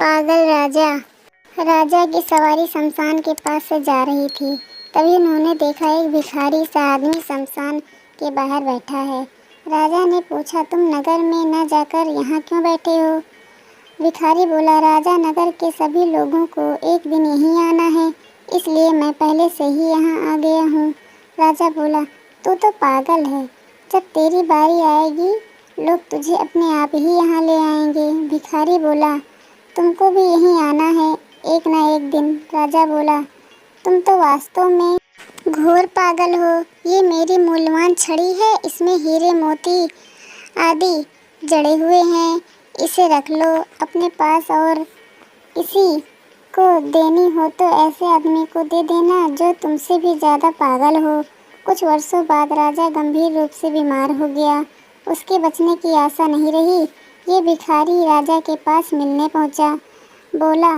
पागल राजा। राजा की सवारी शमशान के पास से जा रही थी। तभी उन्होंने देखा एक भिखारी सा आदमी शमशान के बाहर बैठा है। राजा ने पूछा, तुम नगर में न जाकर यहाँ क्यों बैठे हो? भिखारी बोला, राजा, नगर के सभी लोगों को एक दिन यहीं आना है, इसलिए मैं पहले से ही यहाँ आ गया हूँ। राजा बोला, तू तो पागल है। जब तेरी बारी आएगी लोग तुझे अपने आप ही यहाँ ले आएंगे। भिखारी बोला, तुमको भी यहीं आना है एक ना एक दिन। राजा बोला, तुम तो वास्तव में घोर पागल हो। ये मेरी मूल्यवान छड़ी है, इसमें हीरे मोती आदि जड़े हुए हैं। इसे रख लो अपने पास और किसी को देनी हो तो ऐसे आदमी को दे देना जो तुमसे भी ज़्यादा पागल हो। कुछ वर्षों बाद राजा गंभीर रूप से बीमार हो गया। उसके बचने की आशा नहीं रही। ये भिखारी राजा के पास मिलने पहुंचा। बोला,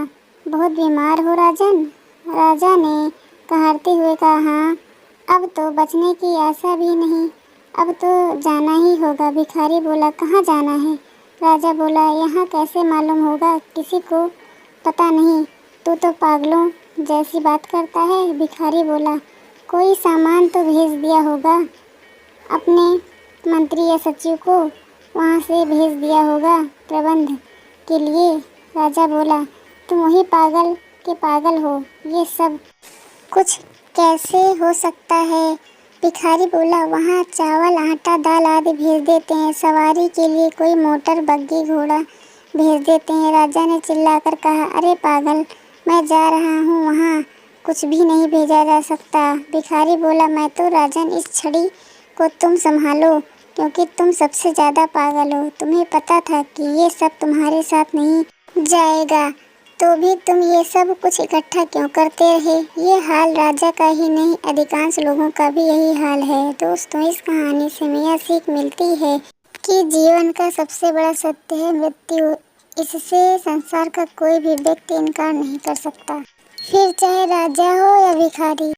बहुत बीमार हो राजन? राजा ने कहारते हुए कहा, हाँ, अब तो बचने की आशा भी नहीं, अब तो जाना ही होगा। भिखारी बोला, कहाँ जाना है? राजा बोला, यहाँ कैसे मालूम होगा, किसी को पता नहीं, तू तो पागलों जैसी बात करता है। भिखारी बोला, कोई सामान तो भेज दिया होगा, अपने मंत्री या सचिव को वहाँ से भेज दिया होगा प्रबंध के लिए। राजा बोला, तुम वही पागल के पागल हो, ये सब कुछ कैसे हो सकता है? भिखारी बोला, वहाँ चावल, आटा, दाल आदि भेज देते हैं, सवारी के लिए कोई मोटर, बग्गी, घोड़ा भेज देते हैं। राजा ने चिल्लाकर कहा, अरे पागल, मैं जा रहा हूँ, वहाँ कुछ भी नहीं भेजा जा सकता। भिखारी बोला, मैं तो राजन, इस छड़ी को तुम संभालो, क्योंकि तुम सबसे ज़्यादा पागल हो। तुम्हें पता था कि ये सब तुम्हारे साथ नहीं जाएगा, तो भी तुम ये सब कुछ इकट्ठा क्यों करते रहे? ये हाल राजा का ही नहीं, अधिकांश लोगों का भी यही हाल है। दोस्तों, इस कहानी से हमें यह सीख मिलती है कि जीवन का सबसे बड़ा सत्य है मृत्यु। इससे संसार का कोई भी व्यक्ति इनकार नहीं कर सकता, फिर चाहे राजा हो या भिखारी।